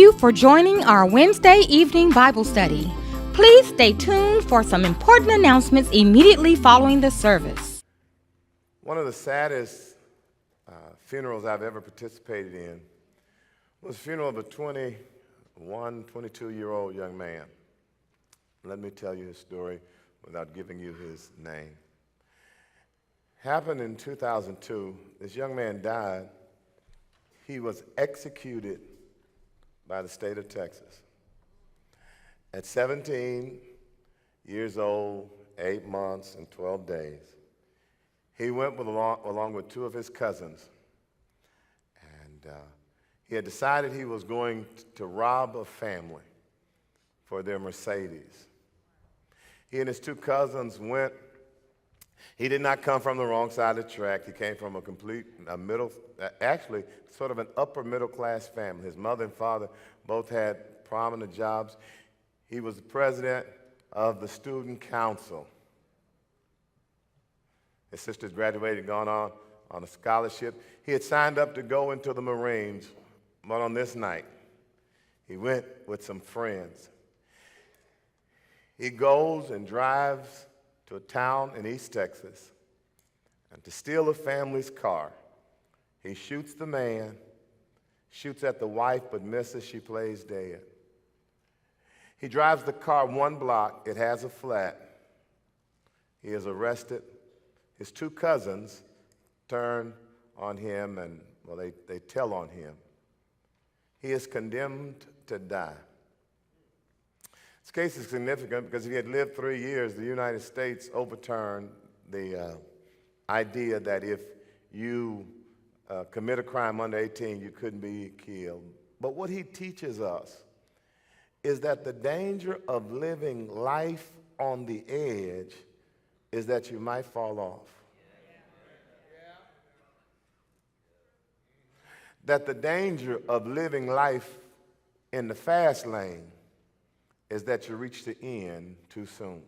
you for joining our Wednesday evening Bible study. Please stay tuned for some important announcements immediately following the service. One of the saddest funerals I've ever participated in was the funeral of a 22-year-old young man. Let me tell you his story without giving you his name. Happened in 2002. This young man died. He was executed by the state of Texas. At 17 years old, 8 months, and 12 days, he went along with two of his cousins, and he had decided he was going to rob a family for their Mercedes. He and his two cousins went. He did not come from the wrong side of the track. He came from sort of an upper middle class family. His mother and father both had prominent jobs. He was the president of the student council. His sisters graduated, gone on a scholarship. He had signed up to go into the Marines, but on this night, he went with some friends. He goes and drives to a town in East Texas, and to steal a family's car, he shoots the man, shoots at the wife, but misses. She plays dead. He drives the car 1 block. It has a flat. He is arrested. His two cousins turn on him, and, well, they tell on him. He is condemned to die. This case is significant because if he had lived 3 years, the United States overturned the idea that if you commit a crime under 18, you couldn't be killed. But what he teaches us is that the danger of living life on the edge is that you might fall off. That the danger of living life in the fast lane is that you reach the end too soon.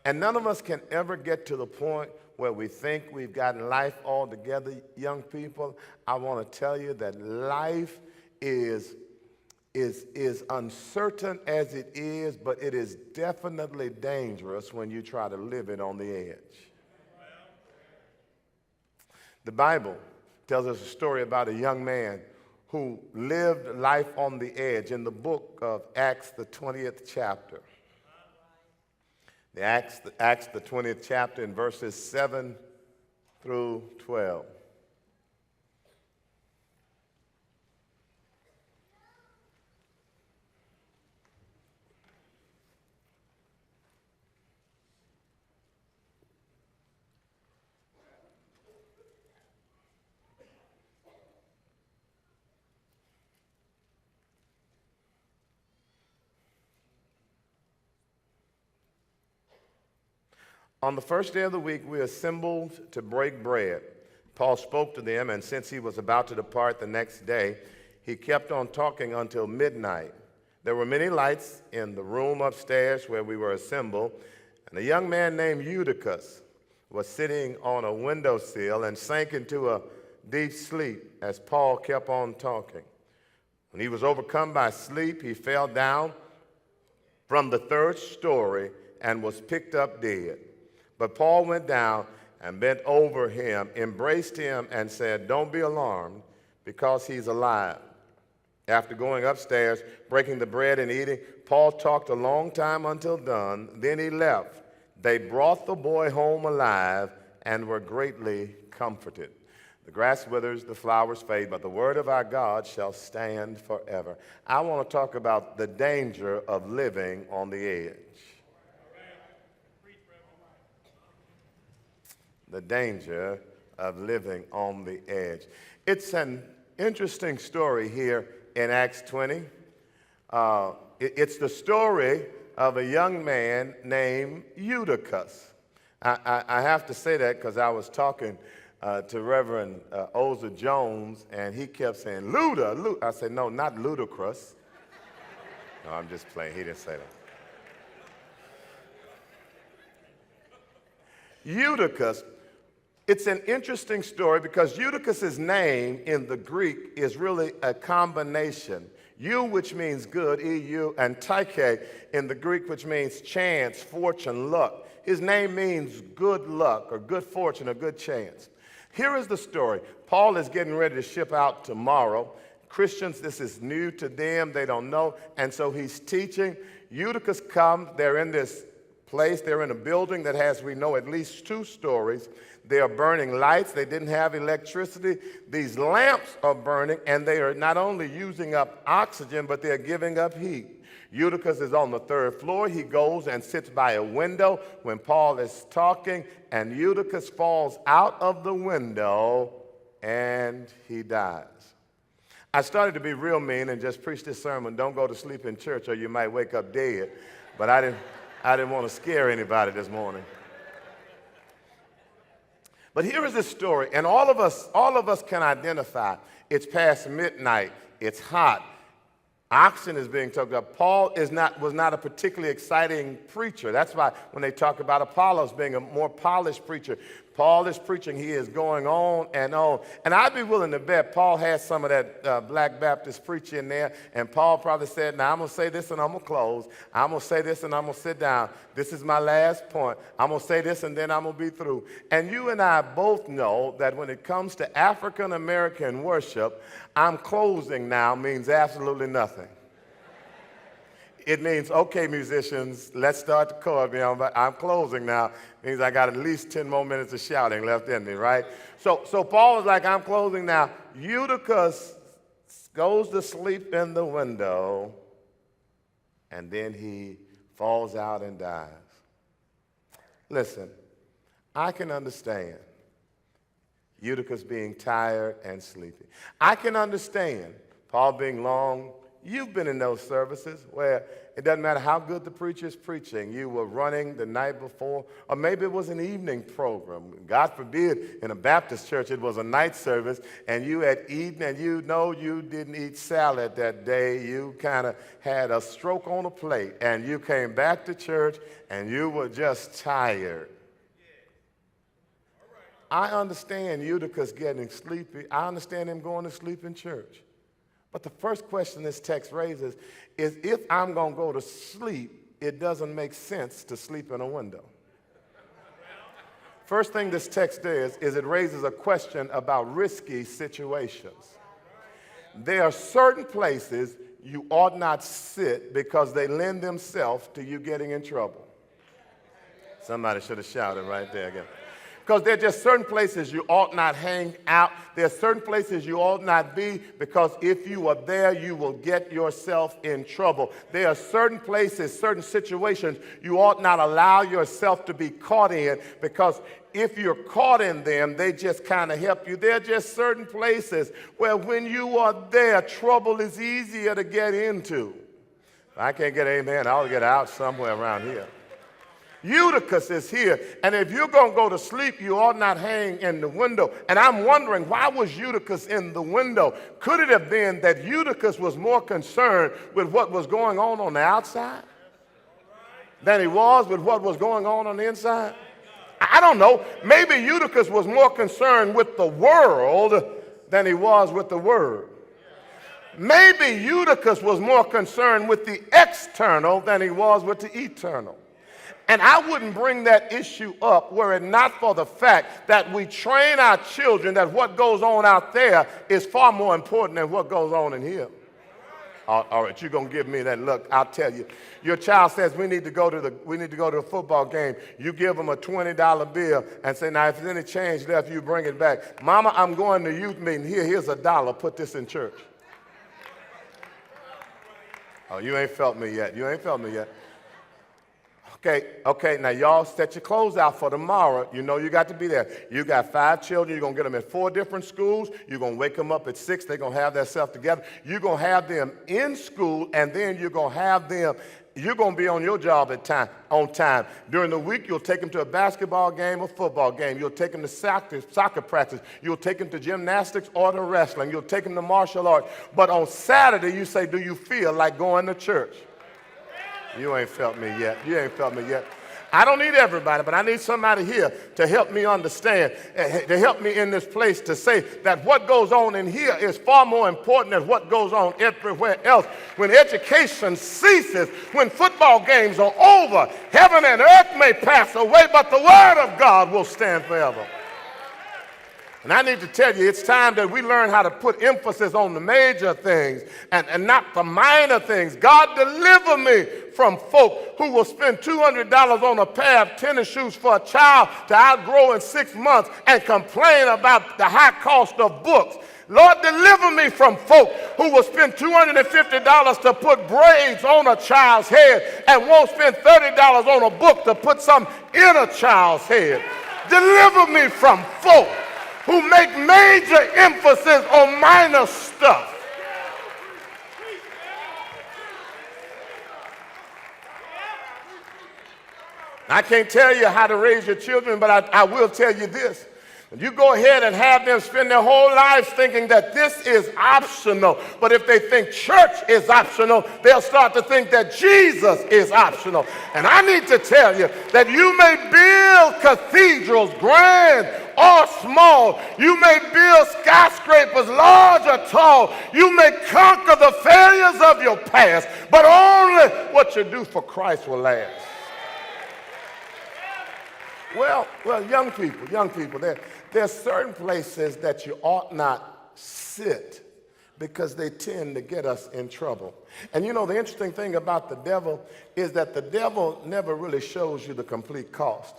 And none of us can ever get to the point where we think we've gotten life all together. Young people, I want to tell you that life is uncertain as it is, but it is definitely dangerous when you try to live it on the edge. The Bible tells us a story about a young man who lived life on the edge in the book of Acts, the 20th chapter. Acts, the 20th chapter, in verses 7 through 12. On the first day of the week, we assembled to break bread. Paul spoke to them, and since he was about to depart the next day, he kept on talking until midnight. There were many lights in the room upstairs where we were assembled, and a young man named Eutychus was sitting on a windowsill and sank into a deep sleep as Paul kept on talking. When he was overcome by sleep, he fell down from the 3rd story and was picked up dead. But Paul went down and bent over him, embraced him, and said, "Don't be alarmed, because he's alive." After going upstairs, breaking the bread and eating, Paul talked a long time until dawn. Then he left. They brought the boy home alive and were greatly comforted. The grass withers, the flowers fade, but the word of our God shall stand forever. I want to talk about the danger of living on the edge. The danger of living on the edge. It's an interesting story here in Acts 20. It's the story of a young man named Eutychus. I have to say that because I was talking to Reverend Oza Jones, and he kept saying, Luda. I said, no, not ludicrous. No, I'm just playing. He didn't say that. Eutychus It's an interesting story because Eutychus' name in the Greek is really a combination. Eu, which means good, E-U, and Tyche in the Greek, which means chance, fortune, luck. His name means good luck or good fortune or good chance. Here is the story. Paul is getting ready to ship out tomorrow. Christians, this is new to them. They don't know. And so he's teaching. Eutychus comes. They're in this place. They're in a building that has, we know, at least 2 stories. They are burning lights. They didn't have electricity. These lamps are burning, and they are not only using up oxygen, but they're giving up heat. Eutychus is on the 3rd floor. He goes and sits by a window when Paul is talking, and Eutychus falls out of the window, and he dies. I started to be real mean and just preach this sermon, don't go to sleep in church or you might wake up dead, but I didn't want to scare anybody this morning. But here is the story, and all of us can identify. It's past midnight. It's hot. Oxygen is being talked about. Paul was not a particularly exciting preacher. That's why when they talk about Apollos being a more polished preacher, Paul is preaching. He is going on and on. And I'd be willing to bet Paul had some of that Black Baptist preaching in there. And Paul probably said, now I'm going to say this and I'm going to close. I'm going to say this and I'm going to sit down. This is my last point. I'm going to say this and then I'm going to be through. And you and I both know that when it comes to African American worship, I'm closing now means absolutely nothing. It means, okay, musicians, let's start the chord. But I'm closing now. Means I got at least 10 more minutes of shouting left in me, right? So Paul is like, I'm closing now. Eutychus goes to sleep in the window, and then he falls out and dies. Listen, I can understand Eutychus being tired and sleepy. I can understand Paul being long. You've been in those services where it doesn't matter how good the preacher is preaching. You were running the night before, or maybe it was an evening program. God forbid, in a Baptist church, it was a night service, and you had eaten, and you know you didn't eat salad that day. You kind of had a stroke on a plate, and you came back to church, and you were just tired. I understand Eutychus getting sleepy. I understand him going to sleep in church. But the first question this text raises is, if I'm going to go to sleep, it doesn't make sense to sleep in a window. First thing this text does is it raises a question about risky situations. There are certain places you ought not sit because they lend themselves to you getting in trouble. Somebody should have shouted right there again. Because there are just certain places you ought not hang out. There are certain places you ought not be, because if you are there, you will get yourself in trouble. There are certain places, certain situations you ought not allow yourself to be caught in, because if you're caught in them, they just kind of help you. There are just certain places where when you are there, trouble is easier to get into. I can't get an amen. I'll get out somewhere around here. Eutychus is here, and if you're going to go to sleep, you ought not hang in the window. And I'm wondering, why was Eutychus in the window? Could it have been that Eutychus was more concerned with what was going on the outside than he was with what was going on the inside? I don't know. Maybe Eutychus was more concerned with the world than he was with the word. Maybe Eutychus was more concerned with the external than he was with the eternal. And I wouldn't bring that issue up were it not for the fact that we train our children that what goes on out there is far more important than what goes on in here. All right, you're going to give me that look. I'll tell you. Your child says we need to go to the football game. You give them a $20 bill and say, now, if there's any change left, you bring it back. Mama, I'm going to youth meeting. Here's $1. Put this in church. Oh, you ain't felt me yet. You ain't felt me yet. Okay, now y'all set your clothes out for tomorrow. You know you got to be there. You got 5 children. You're going to get them in 4 different schools. You're going to wake them up at 6. They're going to have themselves together. You're going to have them in school, and then you're going to be on your job on time. During the week, you'll take them to a basketball game or football game. You'll take them to soccer practice. You'll take them to gymnastics or to wrestling. You'll take them to martial arts. But on Saturday, you say, do you feel like going to church? You ain't felt me yet. You ain't felt me yet. I don't need everybody, but I need somebody here to help me understand, to help me in this place to say that what goes on in here is far more important than what goes on everywhere else. When education ceases, when football games are over, heaven and earth may pass away, but the word of God will stand forever. And I need to tell you, it's time that we learn how to put emphasis on the major things and not the minor things. God, deliver me from folk who will spend $200 on a pair of tennis shoes for a child to outgrow in 6 months and complain about the high cost of books. Lord, deliver me from folk who will spend $250 to put braids on a child's head and won't spend $30 on a book to put some in a child's head. Deliver me from folk who make major emphasis on minor stuff. I can't tell you how to raise your children, but I will tell you this. You go ahead and have them spend their whole lives thinking that this is optional. But if they think church is optional, they'll start to think that Jesus is optional. And I need to tell you that you may build cathedrals, grand or small. You may build skyscrapers, large or tall. You may conquer the failures of your past, but only what you do for Christ will last. Well, young people, there are certain places that you ought not sit because they tend to get us in trouble. And you know, the interesting thing about the devil is that the devil never really shows you the complete cost.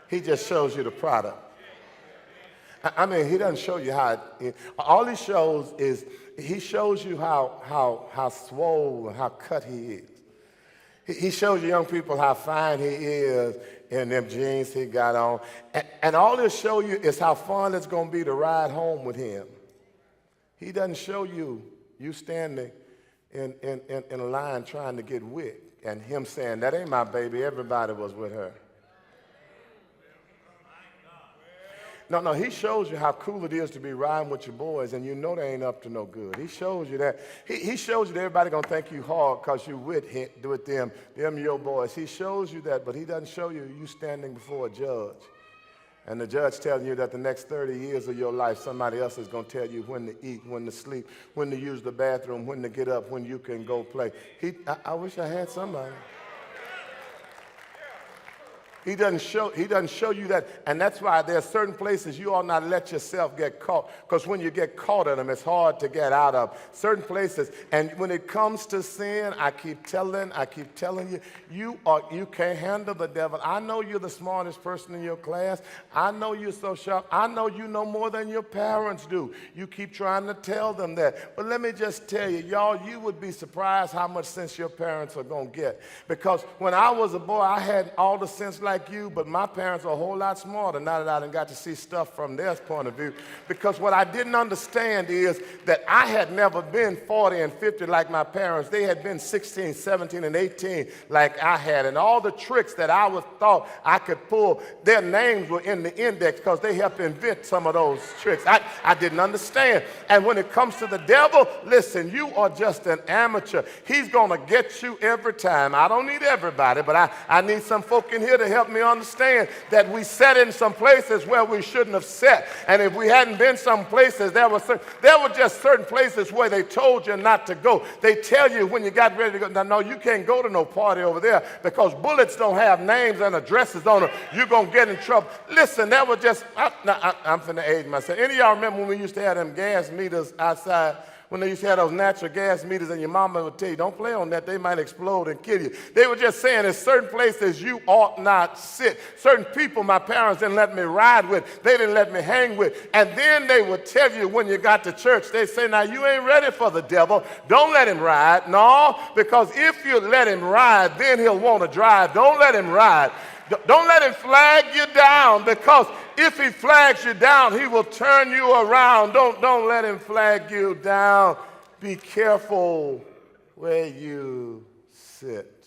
He just shows you the product. I mean, he doesn't show you how all he shows is he shows you how swole and how cut he is. He shows you young people how fine he is in them jeans he got on. And all he'll show you is how fun it's going to be to ride home with him. He doesn't show you standing in a line trying to get with and him saying, that ain't my baby, everybody was with her. No, he shows you how cool it is to be riding with your boys, and you know they ain't up to no good. He shows you that. He shows you that everybody going to think you hard because you with them your boys. He shows you that, but he doesn't show you standing before a judge. And the judge telling you that the next 30 years of your life, somebody else is going to tell you when to eat, when to sleep, when to use the bathroom, when to get up, when you can go play. I wish I had somebody. He doesn't show you that, and that's why there are certain places you ought not let yourself get caught, because when you get caught in them, it's hard to get out of. Certain places, and when it comes to sin, I keep telling you, you can't handle the devil. I know you're the smartest person in your class. I know you're so sharp. I know you know more than your parents do. You keep trying to tell them that. But let me just tell you, y'all, you would be surprised how much sense your parents are going to get. Because when I was a boy, I had all the sense like you, but my parents are a whole lot smarter now that I done got to see stuff from their point of view. Because what I didn't understand is that I had never been 40 and 50 like my parents. They had been 16, 17, and 18 like I had. And all the tricks that I thought I could pull, their names were in the index because they helped invent some of those tricks. I didn't understand. And when it comes to the devil, listen, you are just an amateur. He's going to get you every time. I don't need everybody, but I need some folk in here to help me understand that we sat in some places where we shouldn't have sat. And if we hadn't been some places, there were just certain places where they told you not to go. They tell you when you got ready to go, no, you can't go to no party over there because bullets don't have names and addresses on them. You're going to get in trouble. Listen, that was just, I'm finna age myself. Any of y'all remember when we used to have them gas meters outside? When they used to have those natural gas meters and your mama would tell you, don't play on that, they might explode and kill you. They were just saying there's certain places you ought not sit. Certain people my parents didn't let me ride with, they didn't let me hang with. And then they would tell you when you got to church, they say, now you ain't ready for the devil, don't let him ride. No, because if you let him ride, then he'll want to drive. Don't let him ride. Don't let him flag you down, because if he flags you down, he will turn you around. Don't let him flag you down. Be careful where you sit.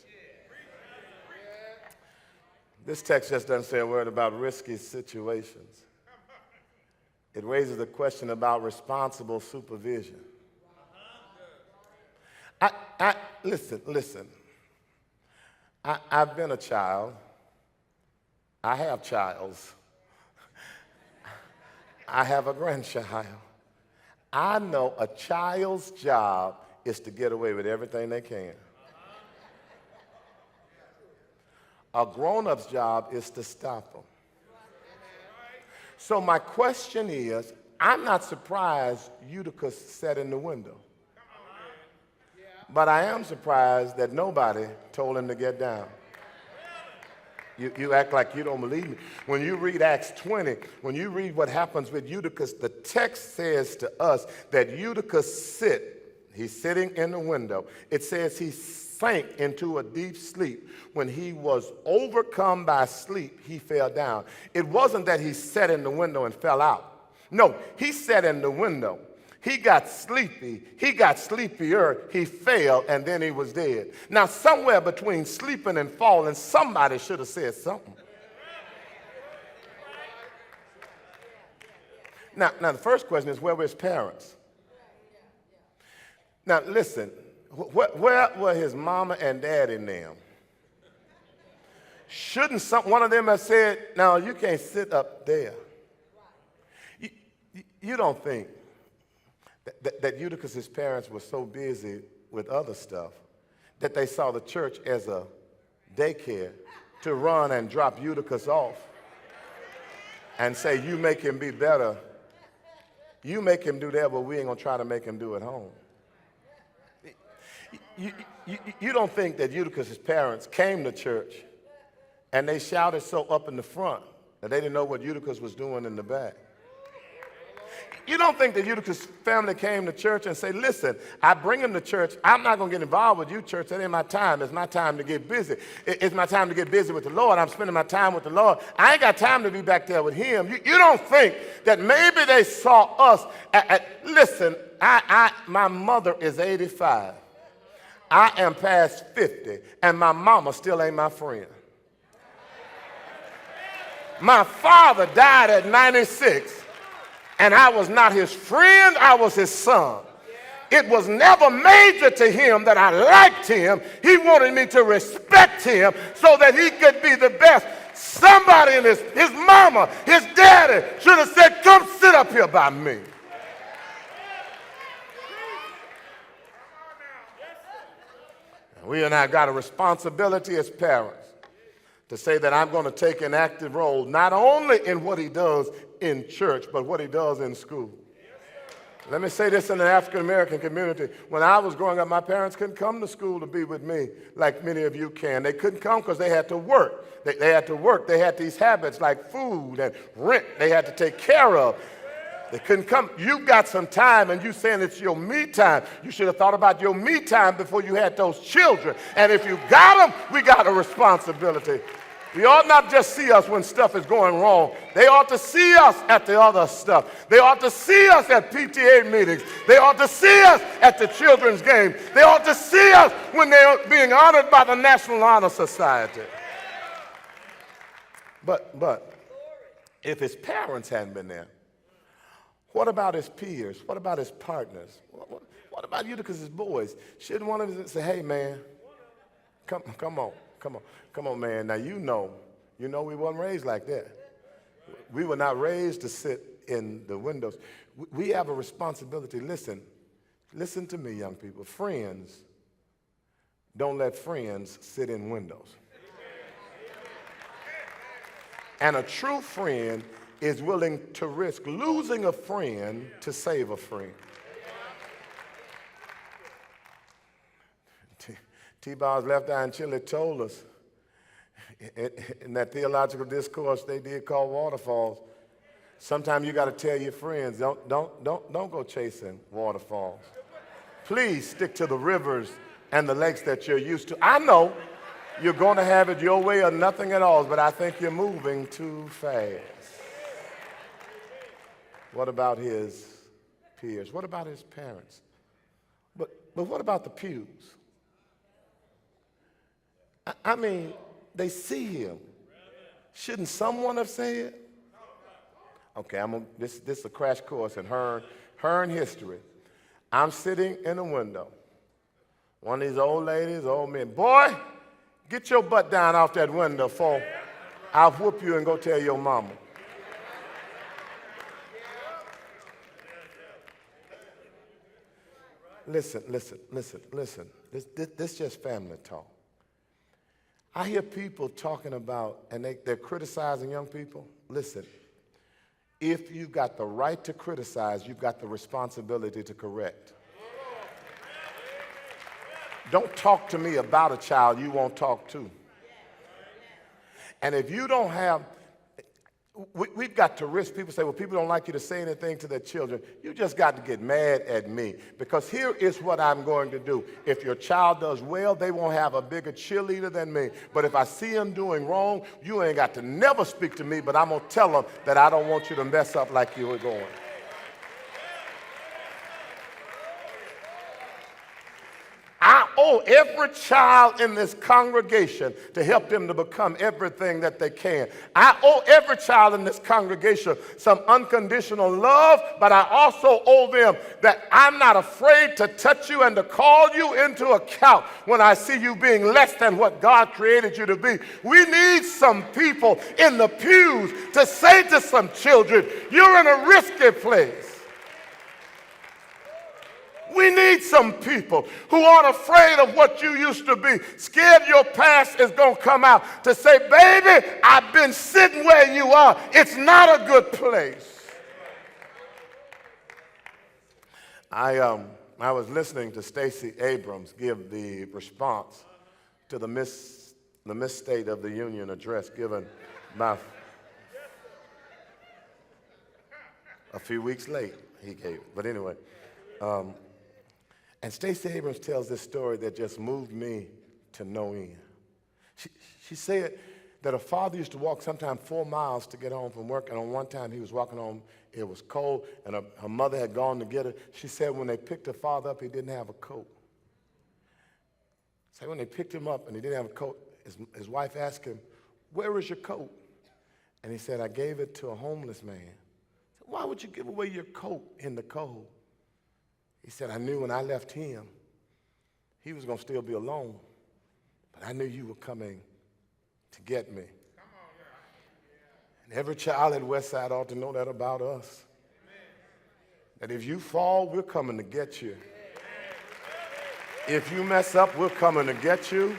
This text just doesn't say a word about risky situations. It raises a question about responsible supervision. Listen. I've been a child. I have childs. I have a grandchild. I know a child's job is to get away with everything they can. A grown-up's job is to stop them. So my question is, I'm not surprised Eutychus sat in the window. But I am surprised that nobody told him to get down. You act like you don't believe me. When you read Acts 20, when you read what happens with Eutychus, the text says to us that Eutychus he's sitting in the window. It says he sank into a deep sleep. When he was overcome by sleep, he fell down. It wasn't that he sat in the window and fell out. No, he sat in the window. He got sleepy, he got sleepier, he fell, and then he was dead. Now, somewhere between sleeping and falling, somebody should have said something. Now, the first question is, where were his parents? Now, listen, where were his mama and daddy now? Shouldn't one of them have said, no, you can't sit up there? You don't think that Eutychus' parents were so busy with other stuff that they saw the church as a daycare to run and drop Eutychus off and say, you make him be better. You make him do that, but we ain't going to try to make him do it home. You don't think that Eutychus' parents came to church and they shouted so up in the front that they didn't know what Eutychus was doing in the back. You don't think that Eutychus' family came to church and say, listen, I bring him to church. I'm not going to get involved with you, church. That ain't my time. It's my time to get busy. It's my time to get busy with the Lord. I'm spending my time with the Lord. I ain't got time to be back there with him. You don't think that maybe they saw us. Listen, my mother is 85. I am past 50, and my mama still ain't my friend. My father died at 96. And I was not his friend, I was his son. It was never major to him that I liked him. He wanted me to respect him so that he could be the best. Somebody in his mama, his daddy should have said, come sit up here by me. We and I got a responsibility as parents to say that I'm going to take an active role, not only in what he does in church, but what he does in school. Let me say this in the African-American community. When I was growing up, my parents couldn't come to school to be with me like many of you can. They couldn't come because they had to work. They had to work. They had these habits like food and rent they had to take care of. They couldn't come. You got some time, and you saying it's your me time. You should have thought about your me time before you had those children. And if you got them, we got a responsibility. They ought not just see us when stuff is going wrong. They ought to see us at the other stuff. They ought to see us at PTA meetings. They ought to see us at the children's game. They ought to see us when they're being honored by the National Honor Society. But if his parents hadn't been there, what about his peers? What about his partners? What about Eutychus' boys? Shouldn't one of them say, hey, man, come on, man. Now, you know we weren't raised like that. We were not raised to sit in the windows. We have a responsibility. Listen to me, young people. Friends, don't let friends sit in windows. And a true friend is willing to risk losing a friend to save a friend. T-Bob's Left Eye in Chile told us in that theological discourse they did called Waterfalls. Sometimes you got to tell your friends, don't go chasing waterfalls. Please stick to the rivers and the lakes that you're used to. I know you're going to have it your way or nothing at all, but I think you're moving too fast. What about his peers? What about his parents? But what about the pews? I mean, they see him. Shouldn't someone have said? Okay, this is a crash course in Hearn history. I'm sitting in a window. One of these old ladies, old men, boy, get your butt down off that window for I'll whoop you and go tell your mama. Listen. This just family talk. I hear people talking about, and they're criticizing young people. Listen, if you've got the right to criticize, you've got the responsibility to correct. Don't talk to me about a child you won't talk to. And if you don't have, we've got to risk. People say, well, people don't like you to say anything to their children. You just got to get mad at me, because here is what I'm going to do. If your child does well, they won't have a bigger cheerleader than me. But if I see them doing wrong, you ain't got to never speak to me, but I'm going to tell them that I don't want you to mess up like you were going. I owe every child in this congregation to help them to become everything that they can. I owe every child in this congregation some unconditional love, but I also owe them that I'm not afraid to touch you and to call you into account when I see you being less than what God created you to be. We need some people in the pews to say to some children, you're in a risky place. We need some people who aren't afraid of what you used to be, scared your past is going to come out, to say, baby, I've been sitting where you are. It's not a good place. I was listening to Stacey Abrams give the response to the Miss State of the Union address given by a few weeks late, he gave it. But anyway, and Stacey Abrams tells this story that just moved me to no end. She said that her father used to walk sometimes 4 miles to get home from work, and on one time he was walking home, it was cold, and her mother had gone to get her. She said when they picked her father up, he didn't have a coat. So when they picked him up and he didn't have a coat, his wife asked him, where is your coat? And he said, I gave it to a homeless man. I said, why would you give away your coat in the cold? He said, I knew when I left him, he was going to still be alone. But I knew you were coming to get me. And every child at Westside ought to know that about us. That if you fall, we're coming to get you. If you mess up, we're coming to get you.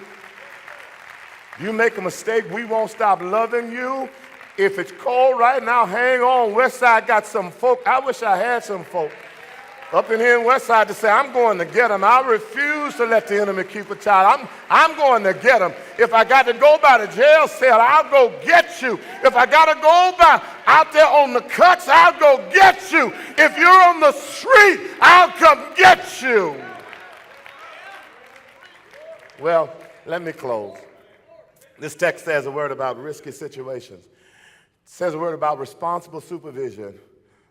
You make a mistake, we won't stop loving you. If it's cold right now, hang on. Westside got some folk. I wish I had some folk up in here in Westside to say, I'm going to get them. I refuse to let the enemy keep a child. I'm going to get them. If I got to go by the jail cell, I'll go get you. If I got to go by out there on the cuts, I'll go get you. If you're on the street, I'll come get you. Well, let me close. This text says a word about risky situations. It says a word about responsible supervision.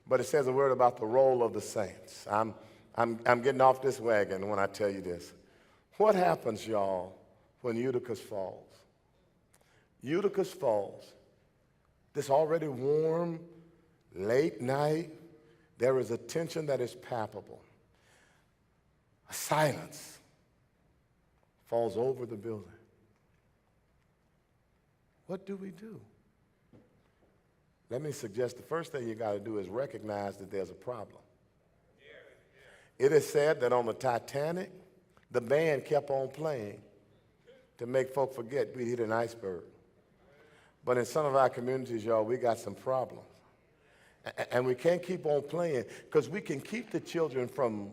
But it says a word about the role of the saints. I'm getting off this wagon when I tell you this. What happens, y'all, when Eutychus falls? Eutychus falls. This already warm, late night, there is a tension that is palpable. A silence falls over the building. What do we do? Let me suggest the first thing you got to do is recognize that there's a problem. It is said that on the Titanic, the band kept on playing to make folk forget we hit an iceberg. But in some of our communities, y'all, we got some problems. And we can't keep on playing, because we can keep the children from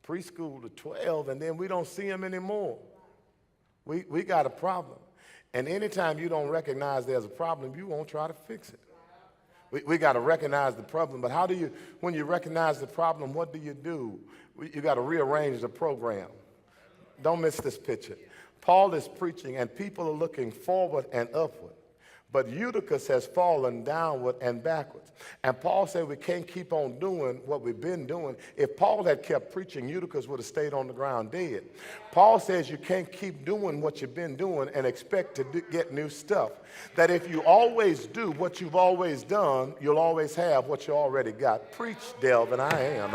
preschool to 12, and then we don't see them anymore. We got a problem. And anytime you don't recognize there's a problem, you won't try to fix it. We got to recognize the problem, but when you recognize the problem, what do? You got to rearrange the program. Don't miss this picture. Paul is preaching, and people are looking forward and upward, but Eutychus has fallen downward and backwards. And Paul said we can't keep on doing what we've been doing. If Paul had kept preaching, Eutychus would have stayed on the ground dead. Paul says you can't keep doing what you've been doing and expect to get new stuff. That if you always do what you've always done, you'll always have what you already got. Preach, Delvin. I am,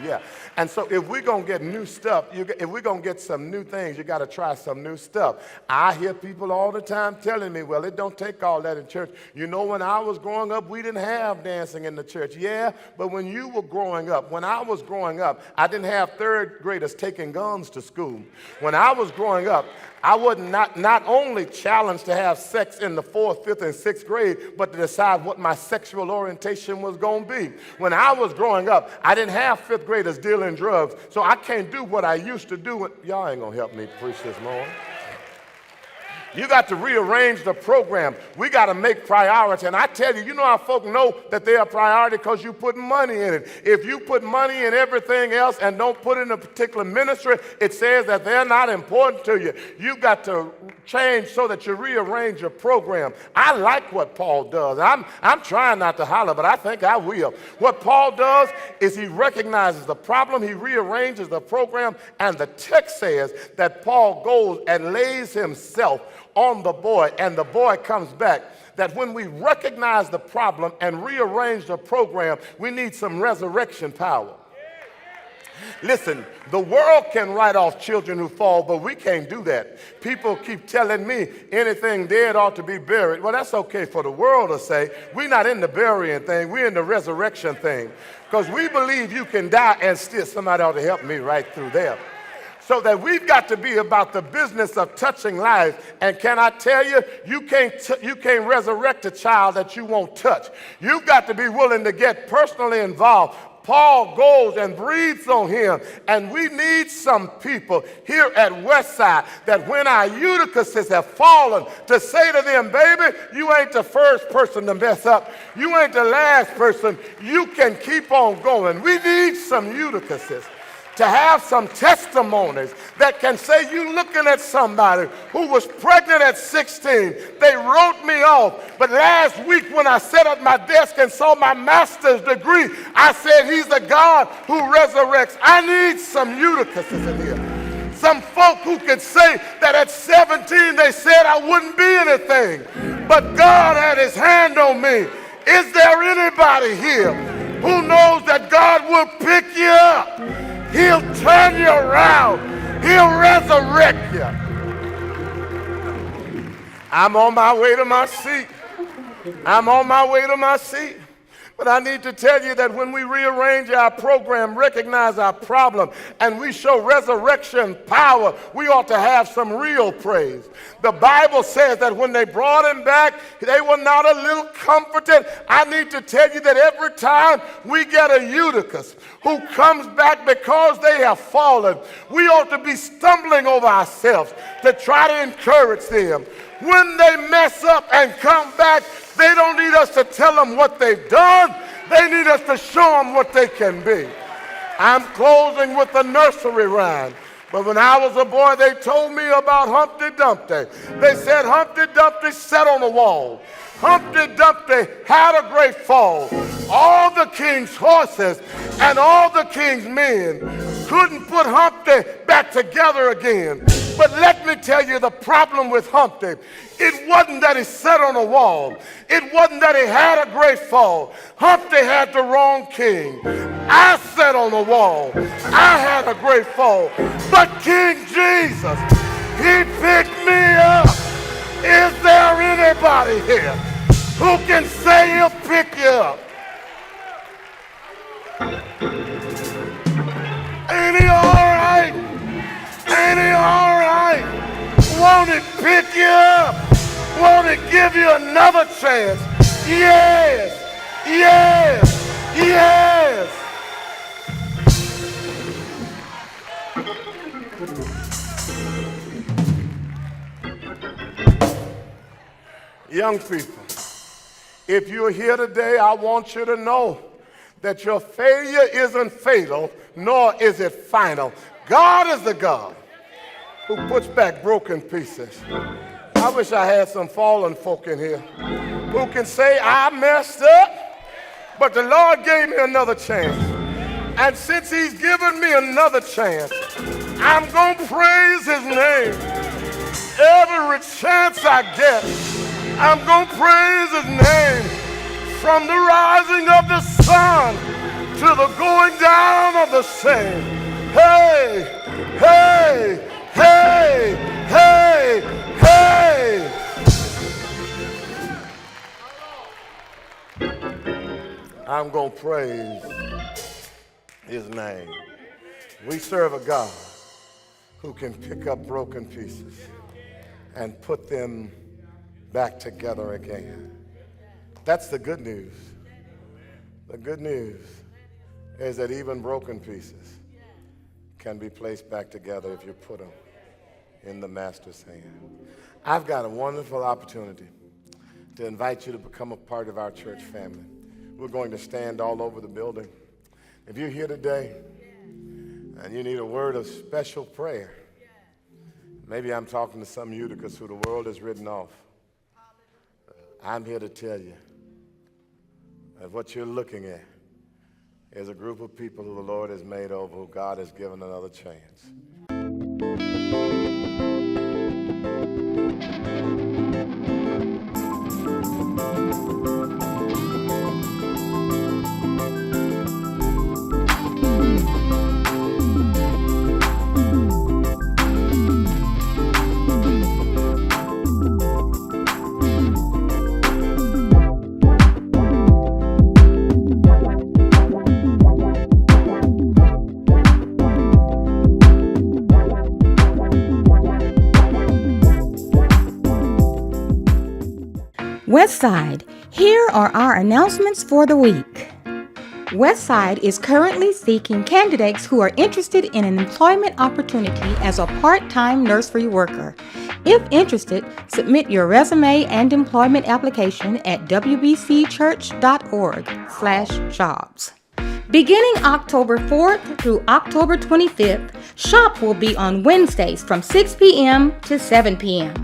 yeah. And so if we're going to get new stuff, if we're going to get some new things, you got to try some new stuff. I hear people all the time telling me, well, it don't take all that in church. You know, when I was growing up, we didn't have dancing in the church. Yeah, but when you were growing up, when I was growing up, I didn't have third graders taking guns to school. When I was growing up, I was not only challenged to have sex in the 4th, 5th, and 6th grade, but to decide what my sexual orientation was going to be. When I was growing up, I didn't have 5th graders dealing drugs, so I can't do what I used to do. Y'all ain't going to help me preach this morning. You got to rearrange the program. We got to make priority. And I tell you, you know how folk know that they are priority? Because you put money in it. If you put money in everything else and don't put it in a particular ministry, it says that they're not important to you. You got to change so that you rearrange your program. I like what Paul does. I'm trying not to holler, but I think I will. What Paul does is he recognizes the problem, he rearranges the program, and the text says that Paul goes and lays himself on the boy, and the boy comes back. That when we recognize the problem and rearrange the program, we need some resurrection power. Listen, the world can write off children who fall, but we can't do that. People keep telling me anything dead ought to be buried. Well, that's okay for the world to say. We're not in the burying thing. We're in the resurrection thing. Because we believe you can die and still, somebody ought to help me right through there. So that we've got to be about the business of touching lives. And can I tell you, you can't resurrect a child that you won't touch. You've got to be willing to get personally involved. Paul goes and breathes on him, and we need some people here at Westside that when our Eutychuses have fallen, to say to them, baby, you ain't the first person to mess up. You ain't the last person. You can keep on going. We need some Eutychuses to have some testimonies that can say, you looking at somebody who was pregnant at 16. They wrote me off. But last week when I sat at my desk and saw my master's degree, I said, he's the God who resurrects. I need some Eutychuses in here. Some folk who can say that at 17 they said I wouldn't be anything. But God had his hand on me. Is there anybody here who knows that God will pick you up? He'll turn you around. He'll resurrect you. I'm on my way to my seat. I'm on my way to my seat. But I need to tell you that when we rearrange our program, recognize our problem, and we show resurrection power, we ought to have some real praise. The Bible says that when they brought him back, they were not a little comforted. I need to tell you that every time we get a Eutychus who comes back because they have fallen, we ought to be stumbling over ourselves to try to encourage them. When they mess up and come back, they don't need us to tell them what they've done. They need us to show them what they can be. I'm closing with a nursery rhyme. But when I was a boy, they told me about Humpty Dumpty. They said Humpty Dumpty sat on the wall. Humpty Dumpty had a great fall. All the king's horses and all the king's men couldn't put Humpty back together again. But let me tell you the problem with Humpty. It wasn't that he sat on a wall. It wasn't that he had a great fall. Humpty had the wrong king. I sat on the wall. I had a great fall. But King Jesus, he picked me up. Is there anybody here who can say he'll pick you up? Ain't he all right? Ain't he all right? Won't he pick you up? Won't he give you another chance? Yes, yes, yes. Young people, if you're here today, I want you to know that your failure isn't fatal, nor is it final. God is the God who puts back broken pieces. I wish I had some fallen folk in here who can say, I messed up, but the Lord gave me another chance. And since he's given me another chance, I'm going to praise his name. Every chance I get, I'm going to praise his name. From the rising of the sun to the going down of the same. Hey, hey, hey, hey, hey. I'm going to praise his name. We serve a God who can pick up broken pieces and put them back together again. That's the good news. The good news is that even broken pieces can be placed back together if you put them in the master's hand. I've got a wonderful opportunity to invite you to become a part of our church family. We're going to stand all over the building. If you're here today and you need a word of special prayer, maybe I'm talking to some Eutychus who the world has written off. I'm here to tell you that what you're looking at is a group of people who the Lord has made over, who God has given another chance. Westside, here are our announcements for the week. Westside is currently seeking candidates who are interested in an employment opportunity as a part-time nursery worker. If interested, submit your resume and employment application at WBCCHURCH.org/jobs. Beginning October 4th through October 25th, SHOP will be on Wednesdays from 6 p.m. to 7 p.m.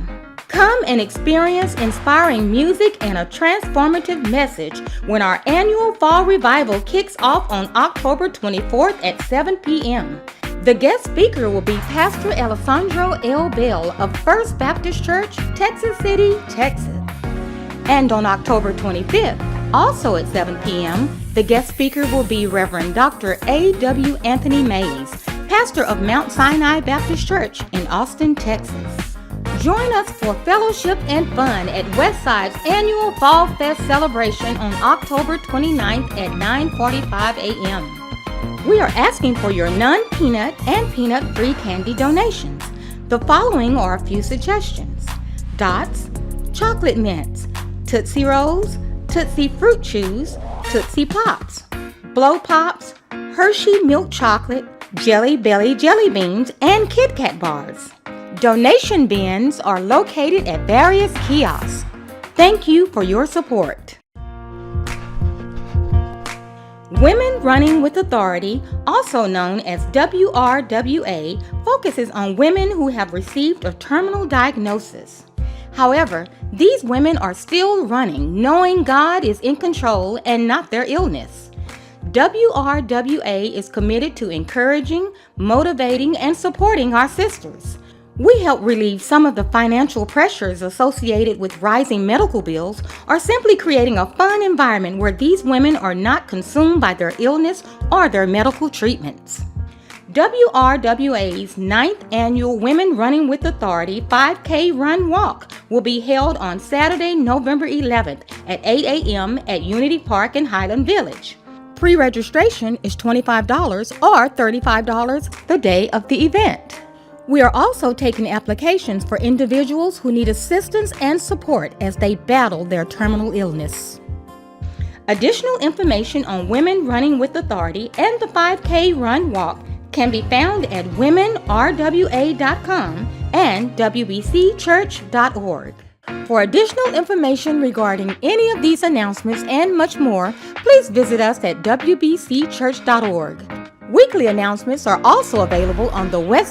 Come and experience inspiring music and a transformative message when our annual Fall Revival kicks off on October 24th at 7 p.m. The guest speaker will be Pastor Alessandro L. Bell of First Baptist Church, Texas City, Texas. And on October 25th, also at 7 p.m., the guest speaker will be Reverend Dr. A.W. Anthony Mays, pastor of Mount Sinai Baptist Church in Austin, Texas. Join us for fellowship and fun at Westside's annual Fall Fest celebration on October 29th at 9:45 a.m. We are asking for your non-peanut and peanut-free candy donations. The following are a few suggestions: Dots, Chocolate Mints, Tootsie Rolls, Tootsie Fruit Chews, Tootsie Pops, Blow Pops, Hershey Milk Chocolate, Jelly Belly Jelly Beans, and Kit Kat Bars. Donation bins are located at various kiosks. Thank you for your support. Women Running with Authority, also known as WRWA, focuses on women who have received a terminal diagnosis. However, these women are still running, knowing God is in control and not their illness. WRWA is committed to encouraging, motivating, and supporting our sisters. We help relieve some of the financial pressures associated with rising medical bills, or simply creating a fun environment where these women are not consumed by their illness or their medical treatments. WRWA's 9th annual Women Running with Authority 5K Run Walk will be held on Saturday, November 11th at 8 a.m. at Unity Park in Highland Village. Pre-registration is $25 or $35 the day of the event. We are also taking applications for individuals who need assistance and support as they battle their terminal illness. Additional information on Women Running with Authority and the 5K Run Walk can be found at womenrwa.com and WBCCHURCH.org. For additional information regarding any of these announcements and much more, please visit us at WBCCHURCH.org. Weekly announcements are also available on the West